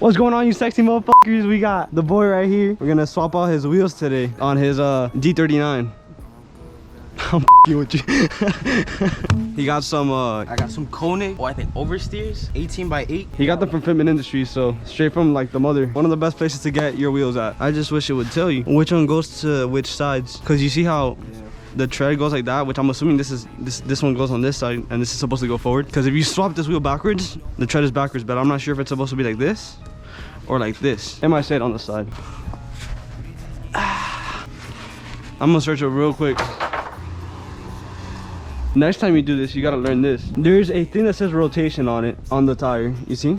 What's going on, you sexy motherfuckers? We got the boy right here. We're gonna swap out his wheels today on his G39. I'm f***ing with you. He got some I got some Koenig, I think oversteers, 18x8. he got them from FITMENT Industries, so straight from like the mother. One of the best places to get your wheels at. I just wish it would tell you which one goes to which sides, because you see how the tread goes like that, which I'm assuming this one goes on this side and this is supposed to go forward, because if you swap this wheel backwards, the tread is backwards, but I'm not sure if it's supposed to be like this or like this. It might say it on the side. I'm gonna search it real quick. Next time you do this, you gotta learn this. There's a thing that says rotation on it, on the tire. You see?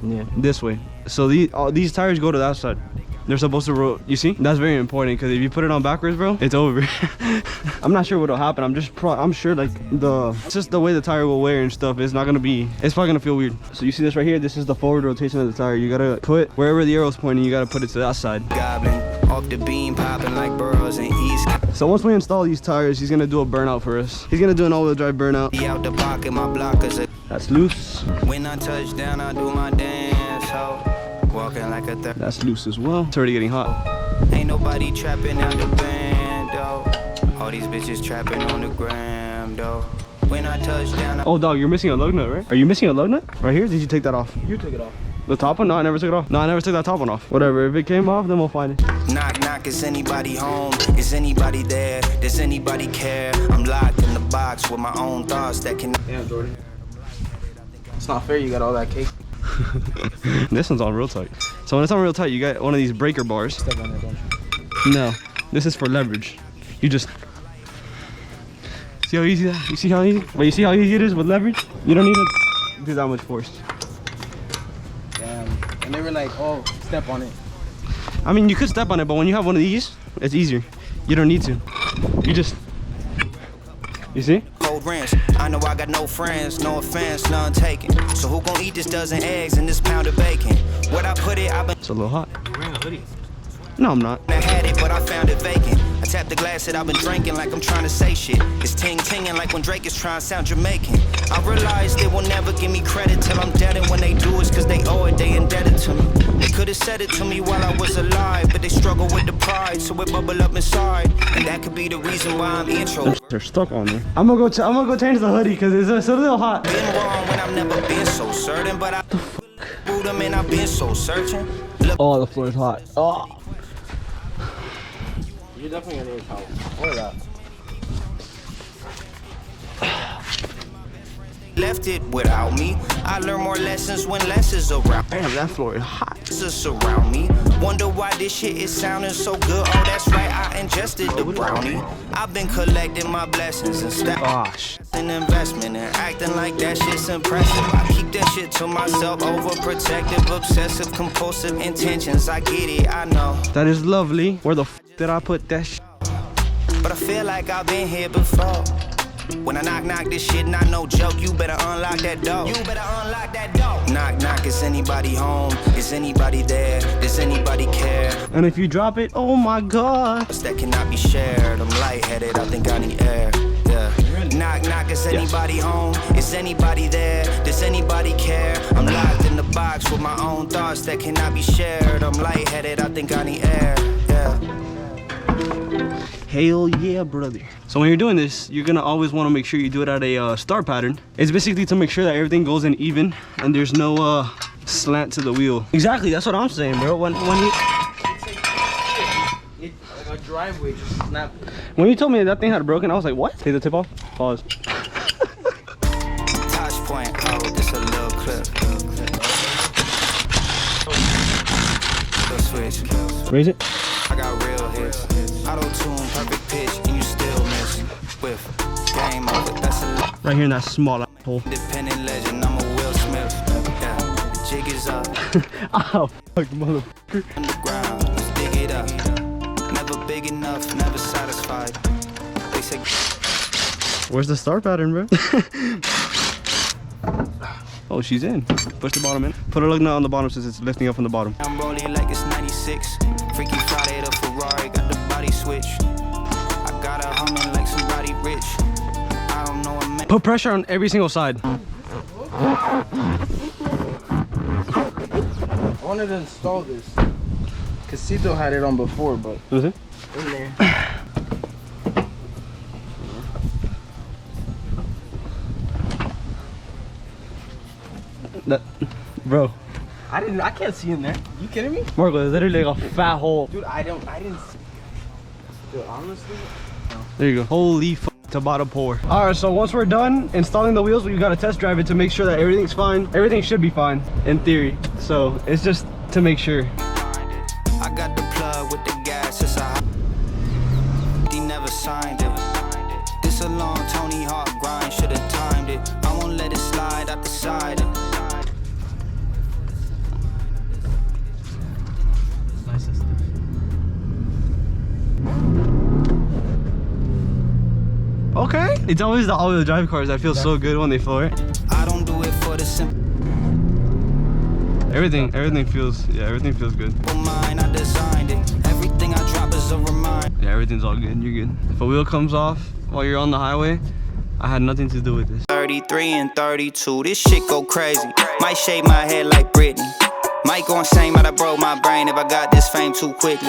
Yeah. This way. So these tires go to that side. They're supposed to you see? That's very important, because if you put it on backwards, bro, it's over. I'm not sure what'll happen. I'm sure like it's just the way the tire will wear and stuff. It's not gonna be, it's probably gonna feel weird. So you see this right here? This is the forward rotation of the tire. You gotta put wherever the arrow's pointing, you gotta put it to that side. Goblin, off the beam, popping like burrows in East. So once we install these tires, he's gonna do a burnout for us. He's gonna do an all-wheel drive burnout. Out the pocket, my blockers. That's loose. When I touch down, I do my dance. So walking like a third. That's loose as well. It's already getting hot. Ain't nobody trapping out the band, though. All these bitches trapping on the gram, though. When I touch down, Oh, dog, you're missing a lug nut, right? Are you missing a lug nut? Right here? Did you take that off? You took it off. The top one? No, I never took it off. No, I never took that top one off. Whatever, if it came off, then we'll find it. knock, knock, is anybody home? Is anybody there? Does anybody care? I'm locked in the box with my own thoughts that can. Damn, Jordan. It's not fair you got all that cake. This one's on real tight. So when it's on real tight, you got one of these breaker bars. Step on it, don't you? No, this is for leverage. You just see how easy that? You see how easy? But you see how easy it is with leverage? You don't need to do that much force. Damn. And they were like, oh, step on it. I mean, you could step on it, but when you have one of these, it's easier. You don't need to. You just, you see? Cold rinse. I know I got no friends, no offense, none taken. So who gon' eat this dozen eggs and this pound of bacon? What I put it, I've been. It's a little hot. You're wearing a hoodie. No, I'm not. I had it, but I found it vacant. I tapped the glass that I've been drinking like I'm trying to say shit. It's ting-tinging like when Drake is trying to sound Jamaican. I realize they will never give me credit till I'm dead, and when they do it's cause they owe it, they indebted to me. They could've said it to me while I was alive, but they struggle with the pride, so it bubble up inside. And that could be the reason why I'm intro. They're stuck on there. I'm gonna go change the hoodie because it's a little hot. Been wrong when I've never been so certain, but I boot them and I've been so searching. Look, Oh, the floor is hot. Oh. You're definitely gonna need a towel. Or that. left it without me. I learn more lessons when less is around. Damn, that floor is hot. Surround me. Wonder why this shit is sounding so good. Oh, that's right, I ingested the brownie. I've been collecting my blessings and Gosh. an investment and acting like that shit's impressive. I keep that shit to myself, overprotective, obsessive, compulsive intentions. I get it, I know. That is lovely. Where the f did I put that shit? But I feel like I've been here before. When I knock this shit, not no joke. You better unlock that door. You better unlock that door. Knock, knock, is anybody home? Is anybody there? Does anybody care? And if you drop it, oh my god. That cannot be shared. I'm lightheaded, I think I need air. Yeah. Knock, knock, is anybody home? Is anybody there? Does anybody care? I'm locked in the box with my own thoughts that cannot be shared. I'm lightheaded, I think I need air. Yeah. Hell yeah, brother. So when you're doing this, you're gonna always want to make sure you do it at a star pattern. It's basically to make sure that everything goes in even and there's no slant to the wheel. Exactly, that's what I'm saying, bro. When you It's like a driveway just snap. when you told me that thing had broken, I was like, what? Take the tip off. Pause. Touch point, oh, this a little clip. Switch. Raise it. I got real hits. Auto-tune, perfect pitch, and you still miss. With game over, that's a lot. Right here in that small hole. Independent legend, I'm a Will Smith. Yeah, the jig is up. Oh, fuck, motherfucker. Underground, let's dig it up. Never big enough, never satisfied. They say, Where's the star pattern, bro? Oh, she's in. Push the bottom in. Put a lug nut on the bottom since it's lifting up from the bottom. I'm rolling like it's 96. Freaky Friday, the Ferrari got the body switch. I got her humming like somebody rich. I don't know a man. Put pressure on every single side. I want wanted to install this. Casito had it on before, but Was it? in there. That, bro. I can't see in there. You kidding me? Marco, it's literally like a fat hole. Dude, I didn't see. Dude, honestly. There you go. Holy f, it's about to pour. All right, so once we're done installing the wheels, we gotta test drive it to make sure that everything's fine. Everything should be fine in theory. So it's just to make sure. I got the plug with the gas, it's a he never signed it. This a long Tony Hawk grind, should've timed it. I won't let it slide out the side. Okay. It's always the all-wheel drive cars that feel so good when they floor it. I don't do it for the simple Everything feels good. mind, I designed it. Everything I drop is a reminder. Yeah, everything's all good. You're good. If a wheel comes off while you're on the highway, I had nothing to do with this. 33 and 32, this shit go crazy. Might shave my head like Britney. Might go insane, but I broke my brain if I got this fame too quickly.